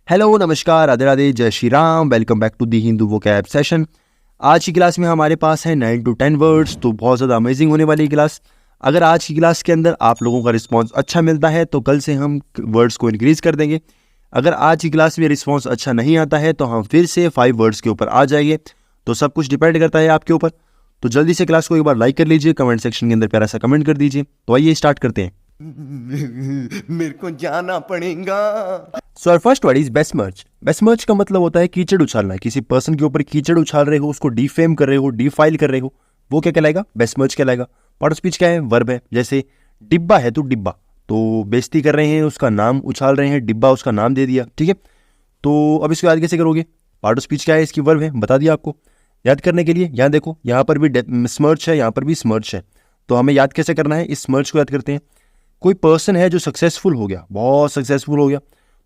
Hello, नमस्कार, राधे राधे, जय Shri Ram. Welcome back to the Hindu vocab session. आज की क्लास में हमारे पास है 9 to 10 वर्ड्स, तो बहुत ज़्यादा अमेजिंग होने वाली क्लास। अगर आज की क्लास के अंदर आप लोगों का रिस्पांस अच्छा मिलता है तो कल से हम वर्ड्स को इंक्रीज कर देंगे। अगर आज की क्लास में रिस्पांस अच्छा नहीं आता है तो हम फिर से 5 वर्ड्स के ऊपर आ जाएंगे। तो सब कुछ डिपेंड करता है आपके ऊपर। तो जल्दी से क्लास को एक बार लाइक कर लीजिए, कमेंट सेक्शन के अंदर प्यारा सा कमेंट कर दीजिए। तो आइए स्टार्ट करते हैं। मेरे को जाना पड़ेगा। So our first word is besmirch. Besmirch का मतलब होता है कीचड़ उछालना। किसी पर्सन के ऊपर कीचड़ उछाल रहे हो, उसको डिफेम कर रहे हो, डिफाइल कर रहे हो, वो क्या कहलाएगा? बेस्मर्च कहलाएगा। पार्ट ऑफ स्पीच क्या है? वर्ब है। जैसे डिब्बा है तो डिब्बा, तो बेइज्जती कर रहे हैं, उसका नाम उछाल रहे हैं, डिब्बा उसका नाम दे दिया, ठीक है। तो अब इसको याद कैसे करोगे? पार्ट ऑफ स्पीच क्या है? इसकी वर्ब है, बता दिया आपको। याद करने के लिए यहाँ देखो, यहाँ पर भी स्मर्च है, यहाँ पर भी स्मर्च है। तो हमें याद कैसे करना है? इस स्मर्च को याद करते हैं। कोई पर्सन है जो सक्सेसफुल हो गया, बहुत सक्सेसफुल हो गया,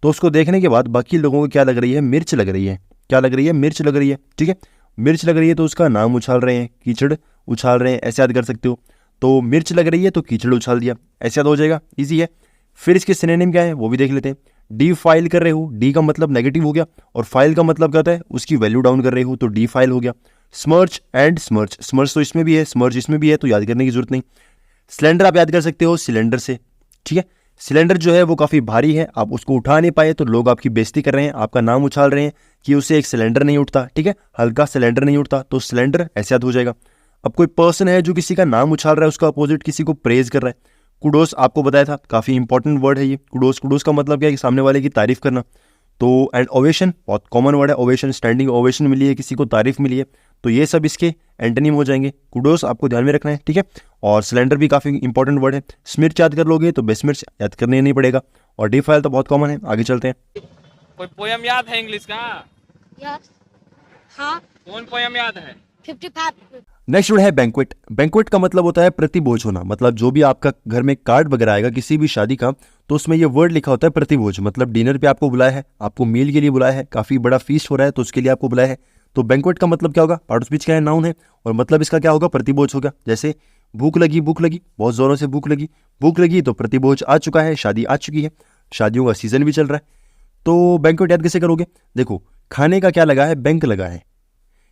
तो उसको देखने के बाद बाकी लोगों को क्या लग रही है? मिर्च लग रही है। क्या लग रही है? मिर्च लग रही है, ठीक है। मिर्च लग रही है तो उसका नाम उछाल रहे हैं, कीचड़ उछाल रहे हैं, ऐसे याद कर सकते हो। तो मिर्च लग रही है तो कीचड़ उछाल दिया, ऐसे याद हो जाएगा, इजी है। फिर इसके सिनोनिम क्या है वो भी देख लेते हैं। डी फाइल कर रहे हो, डी का मतलब नेगेटिव हो गया, और फाइल का मतलब क्या होता है? उसकी वैल्यू डाउन कर रहे हो, तो डी फाइल हो गया। स्मर्च एंड स्मर्च, स्मर्च तो इसमें भी है, स्मर्च इसमें भी है, तो याद करने की जरूरत नहीं। सिलेंडर आप याद कर सकते हो सिलेंडर से, ठीक है। सिलेंडर जो है वो काफ़ी भारी है, आप उसको उठा नहीं पाए तो लोग आपकी बेइज्जती कर रहे हैं, आपका नाम उछाल रहे हैं कि उसे एक सिलेंडर नहीं उठता, ठीक है, हल्का सिलेंडर नहीं उठता, तो सिलेंडर ऐसे याद हो जाएगा। अब कोई पर्सन है जो किसी का नाम उछाल रहा है, उसका अपोजिट किसी को प्रेज कर रहा है। कुडोस आपको बताया था, काफ़ी इंपॉर्टेंट वर्ड है ये। कुडोस, कुडोस का मतलब क्या है? कि सामने वाले की तारीफ करना। तो एंड ओवेशन बहुत कॉमन वर्ड है, ओवेशन, स्टैंडिंग ओवेशन मिली है, किसी को तारीफ मिली है, तो ये सब इसके एंटोनिम हो जाएंगे। कुडोस आपको ध्यान में रखना है, ठीक है। और सिलेंडर भी काफ़ी इंपॉर्टेंट वर्ड है। स्मिर्च याद कर लोगे तो बेस्मिर्च याद करने नहीं पड़ेगा, और डी फाइल तो बहुत कॉमन है। आगे चलते हैं। कोई पोयम याद है इंग्लिश का? यस। हाँ। कौन पोयम याद है? 55। नेक्स्ट वर्ड है बैंक्वेट। बैंक्वेट का मतलब होता है प्रतिभोज होना। मतलब जो भी आपका घर में कार्ड वगैरह आएगा किसी भी शादी का, तो उसमें ये वर्ड लिखा होता है प्रतिभोज। मतलब डिनर पे आपको बुलाया है, आपको मील के लिए बुलाया है, काफ़ी बड़ा फीस्ट हो रहा है तो उसके लिए आपको बुलाया है। तो बैंक्वेट का मतलब क्या होगा? पार्ट ऑफ स्पीच क्या है? नाउन है, और मतलब इसका क्या होगा? प्रतिभोज होगा। जैसे भूख लगी, भूख लगी, बहुत ज़ोरों से भूख लगी, भूख लगी, तो प्रतिभोज आ चुका है, शादी आ चुकी है, शादियों का सीजन भी चल रहा है। तो बैंक्वेट याद कैसे करोगे? देखो, खाने का क्या लगा है? बैंक लगा है।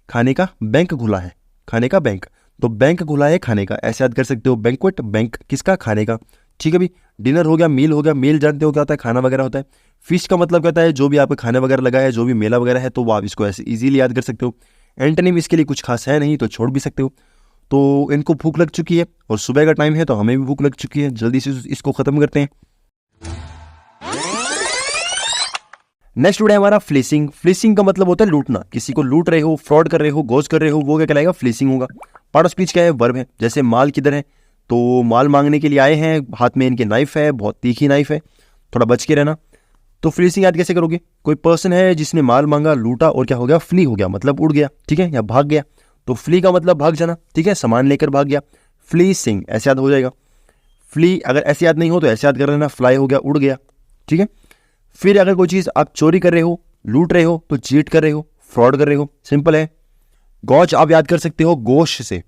खाने का बैंक खुला है, खाने का बैंक, तो बैंक खुला है खाने का, ऐसे याद कर सकते हो। बैंक्वेट, बैंक किसका? खाने का, ठीक है। भी डिनर हो गया, मील हो गया। मील जानते हो क्या होता है? खाना वगैरह होता है। फीस्ट का मतलब क्या होता है? जो भी आपका खाने वगैरह लगा है, जो भी मेला वगैरह है, तो वो आप इसको ऐसे इजीली याद कर सकते हो। एंटोनिम इसके लिए कुछ खास है नहीं, तो छोड़ भी सकते हो। तो इनको भूख लग चुकी है और सुबह का टाइम है, तो हमें भी भूख लग चुकी है, जल्दी से इसको खत्म करते हैं। नेक्स्ट वर्ड है हमारा फ्लेसिंग। फ्लेसिंग का मतलब होता है लूटना। किसी को लूट रहे हो, फ्रॉड कर रहे हो, गोज कर रहे हो, वो क्या कहलाएगा? फ्लेसिंग होगा। पार्ट ऑफ स्पीच क्या है? वर्ब है। जैसे माल किधर है, तो माल मांगने के लिए आए हैं, हाथ में इनके नाइफ है, बहुत तीखी नाइफ है, थोड़ा बच के रहना। तो फ्लेसिंग याद कैसे करोगे? कोई पर्सन है जिसने माल मांगा, लूटा, और क्या हो गया? फ्ली हो गया, मतलब उड़ गया, ठीक है, या भाग गया। तो फ्ली का मतलब भाग जाना, ठीक है, सामान लेकर भाग गया। फ्लीसिंग ऐसे याद हो जाएगा। फ्ली अगर ऐसे याद नहीं हो तो ऐसे याद कर लेना, फ्लाई हो गया, उड़ गया, ठीक है। फिर अगर कोई चीज़ आप चोरी कर रहे हो, लूट रहे हो, तो चीट कर रहे हो, फ्रॉड कर रहे हो, सिंपल है। गॉज आप याद कर सकते हो गोश से।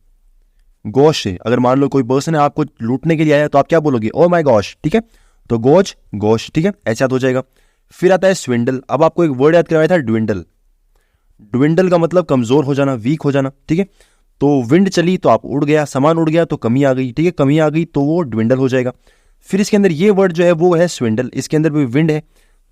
गोश से अगर मान लो कोई पर्सन है आपको लूटने के लिए आया, तो आप क्या बोलोगे? ओ माय गॉश, ठीक है। तो गोज, गोश, ठीक है, ऐसा याद हो जाएगा। फिर आता है स्विंडल। अब आपको एक वर्ड याद करवाया था, ड्विंडल। ड्विंडल का मतलब कमजोर हो जाना, वीक हो जाना, ठीक है। तो विंड चली तो आप उड़ गया, सामान उड़ गया तो कमी आ गई, ठीक है, कमी आ गई तो वो ड्विंडल हो जाएगा। फिर इसके अंदर ये वर्ड जो है वो है स्विंडल, इसके अंदर भी विंड है,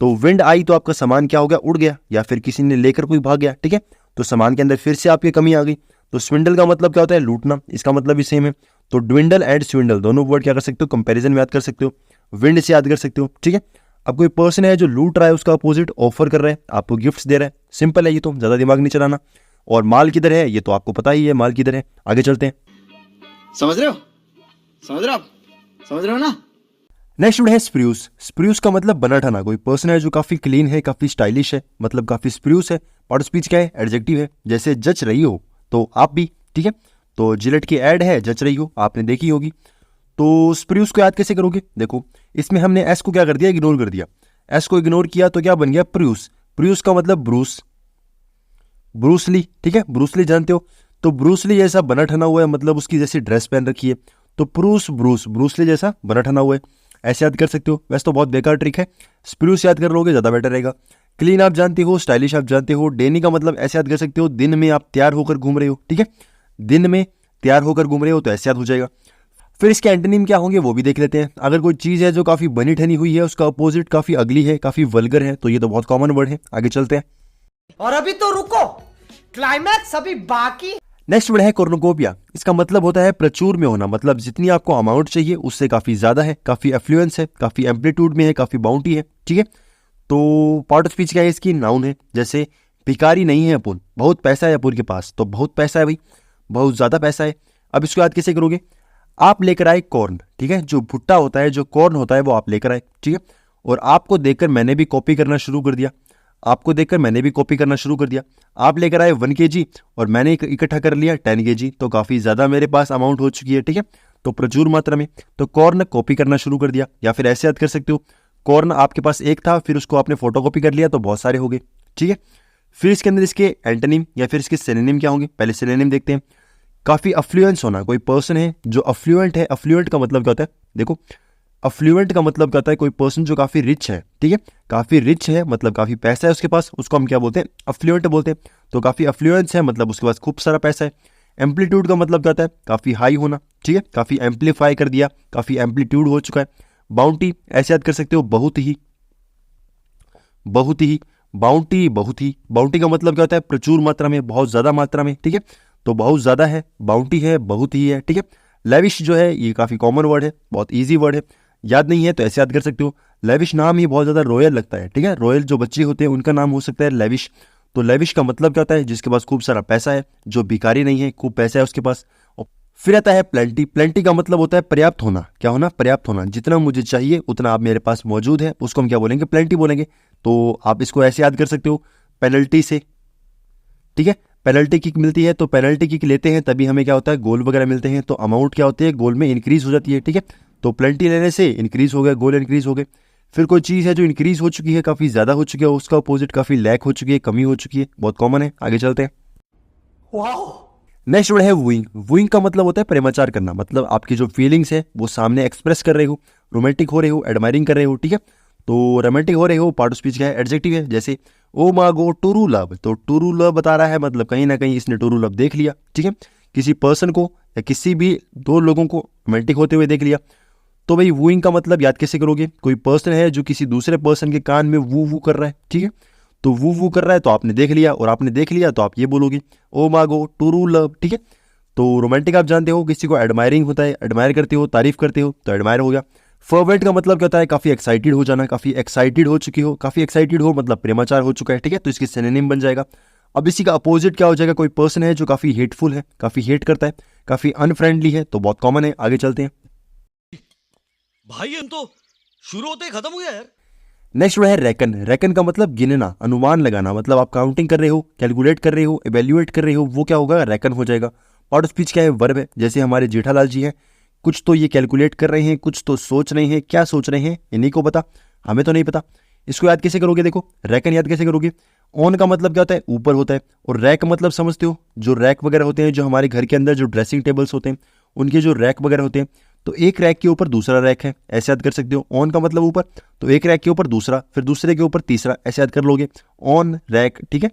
तो विंड आई तो आपका सामान क्या हो गया? उड़ गया, या फिर किसी ने लेकर कोई भाग गया, ठीक है, तो सामान के अंदर फिर से आपकी कमी आ गई। तो स्विंडल का मतलब क्या होता है? लूटना, इसका मतलब भी सेम है। तो ड्विंडल एंड स्विंडल दोनों वर्ड क्या कर सकते हो? कंपैरिजन में याद कर सकते हो, विंड से याद कर सकते हो, ठीक है। अब कोई पर्सन है जो लूट रहा है, उसका अपोजिट ऑफर कर रहा है, आपको गिफ्ट्स दे रहा है, सिंपल है ये, तो ज़्यादा दिमाग नहीं चलाना। और माल किधर है, ये तो आपको पता ही है माल किधर है। आगे चलते हैं। समझ रहे हो? समझ रहे हो आप? समझ रहे हो ना? नेक्स्ट वर्ड है स्प्रूस। स्प्रूस का मतलब बना ठना। कोई पर्सन है जो काफ़ी क्लीन है, काफ़ी स्टाइलिश है, मतलब काफ़ी स्प्रूस है। पार्ट ऑफ स्पीच क्या है? एडजेक्टिव है। जैसे जच रही हो, तो आप भी, ठीक है। तो जिलेट की एड है, जच रही हो, आपने देखी होगी। तो स्प्रूस को याद कैसे करोगे? देखो, इसमें हमने एस को क्या कर दिया? इग्नोर कर दिया। एस को इग्नोर किया तो क्या बन गया? प्रूस। प्रूस का मतलब ब्रूस, ब्रूसली, ठीक है, ब्रूसली जानते हो। तो ब्रूसली जैसा बना ठना हुआ है, मतलब उसकी जैसी ड्रेस पहन रखी है, तो प्रूस ब्रूस, ब्रूसली जैसा बना ठना हुआ है, ऐसे याद कर सकते हो। वैसे तो बहुत बेकार ट्रिक है, स्प्रूस याद कर लोगे ज़्यादा बेटर रहेगा। क्लीन आप जानते हो, स्टाइलिश आप जानते हो। डेनी का मतलब ऐसे याद कर सकते हो, दिन में आप तैयार होकर घूम रहे हो, ठीक है, दिन में तैयार होकर घूम रहे हो तो ऐसे याद हो जाएगा। फिर इसके एंटोनिम क्या होंगे वो भी देख लेते हैं। अगर कोई चीज़ है जो काफ़ी बनी ठनी हुई है, उसका अपोजिट काफ़ी अगली है, काफ़ी वल्गर है, तो ये तो बहुत कॉमन वर्ड है। आगे चलते हैं। और अभी तो रुको, क्लाइमैक्स अभी बाकी। नेक्स्ट वर्ड है कॉर्नुकोपिया। इसका मतलब होता है प्रचुर में होना, मतलब जितनी आपको अमाउंट चाहिए उससे काफ़ी ज़्यादा है, काफ़ी एफ्लुएंस है, काफ़ी एम्पलीट्यूड में है, काफ़ी बाउंटी है, ठीक है। तो पार्ट ऑफ स्पीच क्या है इसकी? नाउन है। जैसे भिखारी नहीं है अपुन, बहुत पैसा है अपुन के पास, तो बहुत पैसा है भाई, बहुत ज़्यादा पैसा है। अब इसको याद कैसे करोगे? आप लेकर आए कॉर्न, ठीक है, जो भुट्टा होता है, जो कॉर्न होता है वो आप लेकर आए, ठीक है, और आपको देखकर मैंने भी कॉपी करना शुरू कर दिया, आपको देखकर मैंने भी कॉपी करना शुरू कर दिया। आप लेकर आए 1 kg और मैंने इकट्ठा कर लिया 10 kg, तो काफ़ी ज़्यादा मेरे पास अमाउंट हो चुकी है, ठीक है, तो प्रचुर मात्रा में। तो कॉर्न कॉपी करना शुरू कर दिया, या फिर ऐसे याद कर सकते हो, कॉर्न आपके पास एक था, फिर उसको आपने फोटोकॉपी कर लिया तो बहुत सारे हो गए, ठीक है। फिर इसके अंदर इसके एंटोनिम या फिर इसके सिनोनिम क्या होंगे? पहले सिनोनिम देखते हैं। काफ़ी अफ्लुएंस होना, कोई पर्सन है जो अफ्लुएंट है। अफ्लुएंट का मतलब क्या होता है? देखो, अफ्लुएंट का मतलब क्या होता है? कोई पर्सन जो काफ़ी रिच है, ठीक है, काफ़ी रिच है मतलब काफ़ी पैसा है उसके पास, उसको हम क्या बोलते हैं? अफ्लुएंट बोलते हैं। तो काफ़ी अफ्लुएंस है मतलब उसके पास खूब सारा पैसा है। एम्पलीट्यूड का मतलब क्या होता है? काफ़ी हाई होना, ठीक है, काफ़ी एम्पलीफाई कर दिया, काफ़ी एम्पलीट्यूड हो चुका है। बाउंटी ऐसे याद कर सकते हो, बहुत ही, बहुत ही, बाउंटी, बहुत ही। बाउंटी का मतलब क्या होता है? प्रचुर मात्रा में, बहुत ज़्यादा मात्रा में, ठीक है, तो बहुत ज़्यादा है, बाउंटी है, बहुत ही है, ठीक है। लेविश जो है ये काफ़ी कॉमन वर्ड है, बहुत ईजी वर्ड है, याद नहीं है तो ऐसे याद कर सकते हो। लेविश नाम ही बहुत ज़्यादा रॉयल लगता है, ठीक है, रॉयल जो बच्चे होते हैं उनका नाम हो सकता है लेविश। तो लेविश का मतलब क्या होता है? जिसके पास खूब सारा पैसा है, जो भिखारी नहीं है, खूब पैसा है उसके पास। और फिर आता है प्लेंटी। प्लेंटी का मतलब होता है पर्याप्त होना। क्या होना? पर्याप्त होना, जितना मुझे चाहिए उतना आप मेरे पास मौजूद है, उसको हम क्या बोलेंगे? प्लेंटी बोलेंगे। तो आप इसको ऐसे याद कर सकते हो, पेनल्टी से, ठीक है, पेनल्टी किक मिलती है तो पेनल्टी किक लेते हैं तभी हमें क्या होता है? गोल वगैरह मिलते हैं, तो अमाउंट क्या होती है? गोल में इंक्रीज हो जाती है, ठीक है, तो प्लेंटी लेने से इंक्रीज हो गया, गोल इंक्रीज हो गए। फिर कोई चीज़ है जो इंक्रीज हो चुकी है, काफ़ी ज़्यादा हो चुकी है, उसका अपोजिट काफ़ी लैक हो चुकी है, कमी हो चुकी है, बहुत कॉमन है। आगे चलते हैं। नेक्स्ट वर्ड है वूइंग। वूइंग का मतलब होता है प्रेमाचार करना, मतलब आपकी जो फीलिंग्स है वो सामने एक्सप्रेस कर रहे हो, रोमांटिक हो रहे हो, एडमायरिंग कर रहे हो, ठीक है, तो रोमांटिक हो रहे हो, पार्ट ऑफ स्पीच क्या है? एडजेक्टिव है। जैसे ओ मागो टूरू लव, तो टूरू लव बता रहा है, मतलब कहीं ना कहीं इसने टूरू लव देख लिया, ठीक है, किसी पर्सन को या किसी भी दो लोगों को रोमांटिक होते हुए देख लिया। तो भाई वूइंग का मतलब याद कैसे करोगे? कोई पर्सन है जो किसी दूसरे पर्सन के कान में वू वू कर रहा है, ठीक है, तो वू वू कर रहा है तो आपने देख लिया, और आपने देख लिया तो आप ये बोलोगे ओ मागो टूरू लव, ठीक है। तो रोमांटिक आप जानते हो, किसी को एडमायरिंग होता है, एडमायर करते हो, तारीफ करते हो, तो एडमायर हो गया। फर्वेंट का मतलब क्या होता है? काफ़ी एक्साइटेड हो जाना, काफ़ी एक्साइटेड हो चुकी हो, काफ़ी एक्साइटेड हो मतलब प्रेमाचार हो चुका है, ठीक है, तो इसकी सिनोनिम बन जाएगा। अब इसी का अपोजिट क्या हो जाएगा? कोई पर्सन है जो काफ़ी हेटफुल है, काफ़ी हेट करता है, काफ़ी अनफ्रेंडली है, तो बहुत कॉमन है। आगे चलते हैं। भाई हम तो शुरू होते ही खत्म हो गया यार। नेक्स्ट है रेकन। रेकन का मतलब गिनना, अनुमान लगाना, मतलब आप काउंटिंग कर रहे हो, कैलकुलेट कर रहे हो, इवेल्युएट कर रहे हो, वो क्या होगा? रेकन हो जाएगा। पार्ट ऑफ स्पीच क्या है? वर्ब है। जैसे हमारे जेठालाल जी हैं, कुछ तो ये कैलकुलेट कर रहे हैं, कुछ तो सोच रहे हैं, क्या सोच रहे हैं इन्हीं को पता, हमें तो नहीं पता। इसको याद कैसे करोगे? देखो, रेकन याद कैसे करोगे? ऑन का मतलब क्या होता है? ऊपर होता है, और रैक मतलब समझते हो, जो रैक वगैरह होते हैं, जो हमारे घर के अंदर जो ड्रेसिंग टेबल्स होते हैं उनके जो रैक वगैरह होते हैं, तो एक रैक के ऊपर दूसरा रैक है, ऐसे याद कर सकते हो। ऑन का मतलब ऊपर, तो एक रैक के ऊपर दूसरा, फिर दूसरे के ऊपर तीसरा, ऐसे याद कर लोगे, ऑन रैक, ठीक है।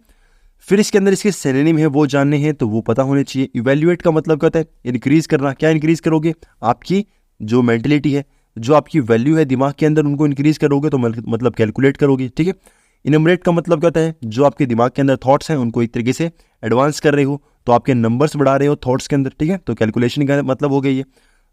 फिर इसके अंदर इसके सिनोनिम है वो जानने हैं तो वो पता होने चाहिए। इवेल्युएट का मतलब क्या होता है? इंक्रीज करना। क्या इंक्रीज करोगे? आपकी जो मेंटलिटी है, जो आपकी वैल्यू है दिमाग के अंदर, उनको इंक्रीज करोगे तो मतलब कैलकुलेट करोगे, ठीक है। इनमरेट का मतलब क्या होता है? जो आपके दिमाग के अंदर थॉट्स हैं उनको एक तरीके से एडवांस कर रहे हो, तो आपके नंबर्स बढ़ा रहे हो थॉट्स के अंदर, ठीक है, तो कैलकुलेशन का मतलब हो गई है।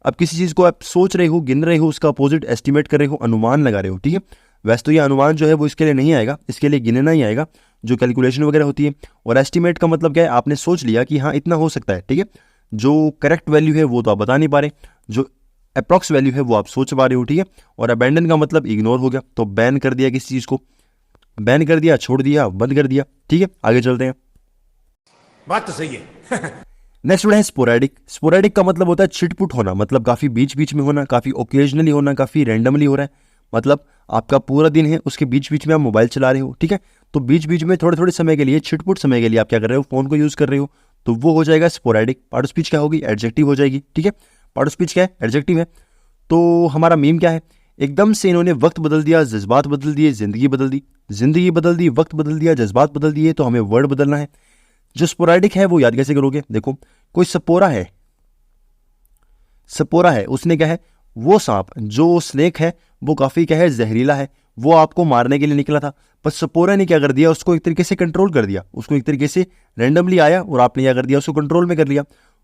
अब किसी चीज़ को आप सोच रहे हो, गिन रहे हो, उसका अपोजिट एस्टिमेट कर रहे हो, अनुमान लगा रहे हो, ठीक है। वैसे तो ये अनुमान जो है वो इसके लिए नहीं आएगा, इसके लिए गिनना ही आएगा, जो कैलकुलेशन वगैरह होती है। और एस्टिमेट का मतलब क्या है? आपने सोच लिया कि हाँ इतना हो सकता है, ठीक है। जो करेक्ट वैल्यू है वो तो आप बता नहीं पा रहे, जो अप्रॉक्स वैल्यू है वो आप सोच पा रहे हो, ठीक है। और अबैंडन का मतलब इग्नोर हो गया, तो बैन कर दिया किसी चीज़ को, बैन कर दिया, छोड़ दिया, बंद कर दिया, ठीक है। आगे चलते हैं। बात तो सही है। नेक्स्ट वर्ड है स्पोरेडिक। स्पोरेडिक का मतलब होता है छिटपुट होना, मतलब काफ़ी बीच बीच में होना, काफ़ी ओकेजनली होना, काफ़ी रैंडमली हो रहा है। मतलब आपका पूरा दिन है, उसके बीच बीच में आप मोबाइल चला रहे हो, ठीक है, तो बीच बीच में थोड़े थोड़े समय के लिए, छिटपुट समय के लिए आप क्या कर रहे हो? फ़ोन को यूज़ कर रहे हो, तो वो हो जाएगा स्पोरेडिक। पार्ट ऑफ स्पीच क्या होगी? एडजेक्टिव हो जाएगी, ठीक है। पार्ट ऑफ स्पीच क्या है? एडजेक्टिव है। तो हमारा मीम क्या है? एकदम से इन्होंने वक्त बदल दिया, जज्बात बदल दिए, जिंदगी बदल दी। जिंदगी बदल दी, वक्त बदल दिया, जज्बात बदल दिए, तो हमें वर्ड बदलना है। जो स्पोराडिक है वो याद कैसे करोगे? देखो, कोई सपोरा है, सपोरा है, उसने क्या है, वो सांप जो स्नेक है वो काफी क्या है, जहरीला है, वो आपको मारने के लिए निकला था, पर सपोरा ने क्या कर दिया, उसको एक तरीके से कंट्रोल कर दिया, उसको एक तरीके से रैंडमली आया और आपने क्या कर दिया, उसको कंट्रोल में कर लिया।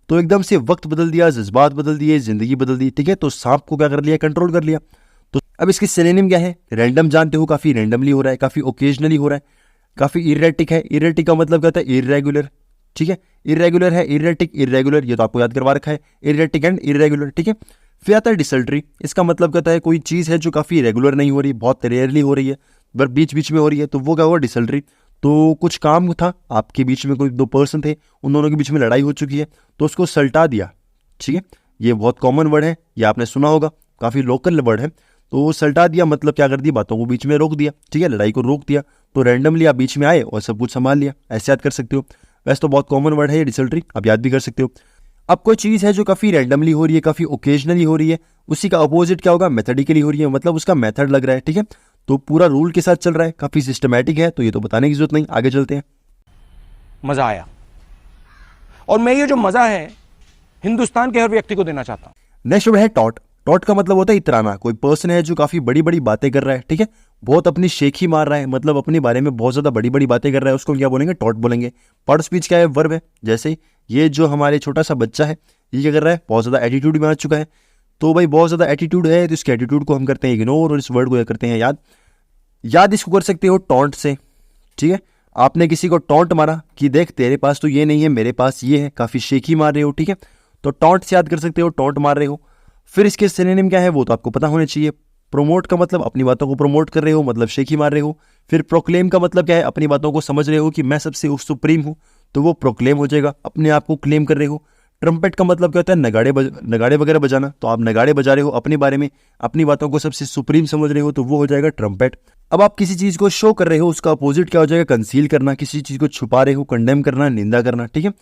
तो एकदम से वक्त बदल दिया, जज्बात बदल दिए, जिंदगी बदल दी, ठीक है। तो सांप को क्या कर लिया, कंट्रोल कर लिया। तो अब इसकी सिनोनिम क्या है? रैंडम जानते हो, काफी रैंडमली हो रहा है, काफी ओकेजनली हो रहा है, काफी इरेटिक है। इरेटिक का मतलब क्या होता है? इरेगुलर, ठीक है। इरेगुलर है, इरेटिक, इरेगुलर, ये तो आपको याद करवा रखा है, इरेटिक एंड इरेगुलर, ठीक है। फिर आता है डिसल्ट्री। इसका मतलब कहता है कोई चीज़ है जो काफ़ी रेगुलर नहीं हो रही, बहुत रेयरली हो रही है, पर बीच बीच में हो रही है, तो वो क्या हुआ, डिसल्ट्री। तो कुछ काम था आपके बीच में, कोई दो पर्सन थे, उन दोनों के बीच में लड़ाई हो चुकी है, तो उसको सल्टा दिया, ठीक है। ये बहुत कॉमन वर्ड है, ये आपने सुना होगा, काफ़ी लोकल वर्ड है। तो सल्टा दिया मतलब क्या कर दिया, बातों को बीच में रोक दिया, ठीक है, लड़ाई को रोक दिया। तो रैंडमली आप बीच में आए और सब कुछ संभाल लिया, ऐसे याद कर सकते हो। वैसे तो बहुत कॉमन वर्ड है ये डिसल्ट्री, आप याद भी कर सकते हो। अब कोई चीज़ है जो काफ़ी रैंडमली हो रही है, काफ़ी ओकेजनली हो रही है, उसी का अपोजिट क्या होगा, मेथडिकली हो रही है, मतलब उसका मेथड लग रहा है, ठीक है। तो पूरा रूल के साथ चल रहा है, काफ़ी सिस्टमैटिक है, तो ये तो बताने की जरूरत नहीं, आगे चलते हैं। मजा आया, और मैं ये जो मजा है हिंदुस्तान के हर व्यक्ति को देना चाहता हूं। नेक्स्ट वर्ड है टॉट। टॉट का मतलब होता है इतराना। कोई पर्सन है जो काफ़ी बड़ी बड़ी बातें कर रहा है, ठीक है, बहुत अपनी शेखी मार रहा है, मतलब अपने बारे में बहुत ज़्यादा बड़ी बड़ी बातें कर रहा है, उसको क्या बोलेंगे, टॉट बोलेंगे। पार्ट ऑफ स्पीच क्या है, वर्ब है। जैसे ये जो हमारे छोटा सा बच्चा है, ये क्या कर रहा है, बहुत ज़्यादा एटीट्यूड में आ चुका है। तो भाई बहुत ज़्यादा एटीट्यूड है, तो इसके एटीट्यूड को हम करते हैं इग्नोर, और इस वर्ड को करते हैं याद। याद इसको कर सकते हो टॉन्ट से, ठीक है। आपने किसी को टॉन्ट मारा कि देख तेरे पास तो ये नहीं है, मेरे पास ये है, काफ़ी शेखी मार रहे हो, ठीक है, तो टॉन्ट से याद कर सकते हो, टॉन्ट मार रहे हो। फिर इसके सिनोनिम क्या है वो तो आपको पता होना चाहिए। प्रोमोट का मतलब अपनी बातों को प्रमोट कर रहे हो, मतलब शेखी मार रहे हो। फिर प्रोक्लेम का मतलब क्या है, अपनी बातों को समझ रहे हो कि मैं सबसे सुप्रीम हूँ, तो वो प्रोक्लेम हो जाएगा, अपने आप को क्लेम कर रहे हो। ट्रम्पेट का मतलब क्या होता है, नगाड़े वगैरह बजाना, तो आप नगाड़े बजा रहे हो अपने बारे में, अपनी बातों को सबसे सुप्रीम समझ रहे हो, तो वो हो जाएगा ट्रम्पेट। अब आप किसी चीज़ को शो कर रहे हो, उसका अपोजिट क्या हो जाएगा, कंसील करना। किसी चीज़ को छुपा रहे हो, कंडेम करना, निंदा करना, ठीक है।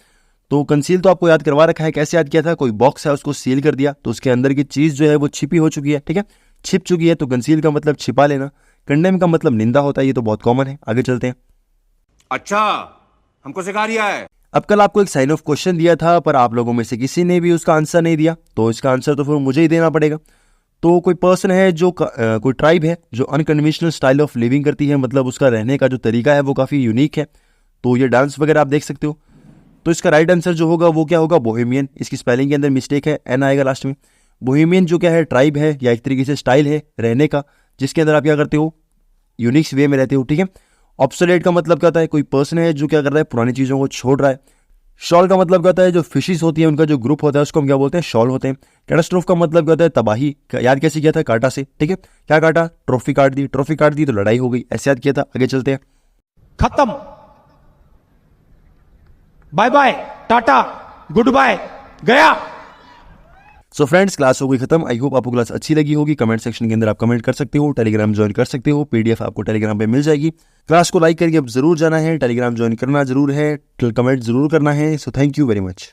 तो कंसील तो आपको याद करवा रखा है, कैसे याद किया था, कोई बॉक्स है उसको सील कर दिया, तो उसके अंदर की चीज़ जो है वो छिपी हो चुकी है, ठीक है, छिप चुकी है, तो कंसील का मतलब छिपा लेना। कंडेम का मतलब निंदा होता है, ये तो बहुत कॉमन है, आगे चलते हैं। अच्छा, हमको सिखा रिया है। अब कल आपको एक साइन ऑफ क्वेश्चन दिया था, पर आप लोगों में से किसी ने भी उसका आंसर नहीं दिया, तो इसका आंसर तो फिर मुझे ही देना पड़ेगा। तो कोई पर्सन है जो कोई ट्राइब है जो अनकन्वेंशनल स्टाइल ऑफ लिविंग करती है, मतलब उसका रहने का जो तरीका है वो काफ़ी यूनिक है, तो ये डांस वगैरह आप देख सकते हो। तो इसका राइट आंसर जो होगा वो क्या होगा, बोहेमियन। इसकी स्पेलिंग के अंदर मिस्टेक है, एन आएगा लास्ट में। बोहेमियन जो क्या है, ट्राइब है या एक तरीके से स्टाइल है रहने का, जिसके अंदर आप क्या करते हो, यूनिक वे में रहते हो, ठीक है। ऑब्सोलेट का मतलब क्या होता है, कोई पर्सन है जो क्या कर रहा है, पुरानी चीज़ों को छोड़ रहा है। शॉल का मतलब क्या होता है, जो फिशिस होती है उनका जो ग्रुप होता है उसको हम क्या बोलते हैं, शॉल होते हैं। कैटास्ट्रोफ का मतलब क्या होता है, तबाही। याद कैसे किया था, काटा से, ठीक है। क्या काटा, ट्रॉफी काट दी, ट्रॉफी काट दी तो लड़ाई हो गई, ऐसे याद किया था। आगे चलते हैं। खत्म, bye bye, tata, good bye, गया। सो फ्रेंड्स, क्लास हो गई खत्म। आई होप आपको क्लास अच्छी लगी होगी। कमेंट सेक्शन के अंदर आप कमेंट कर सकते हो, टेलीग्राम ज्वाइन कर सकते हो, पीडीएफ आपको टेलीग्राम पे मिल जाएगी। क्लास को लाइक करके अब जरूर जाना है, टेलीग्राम ज्वाइन करना जरूर है, कमेंट जरूर करना है। So thank you very much.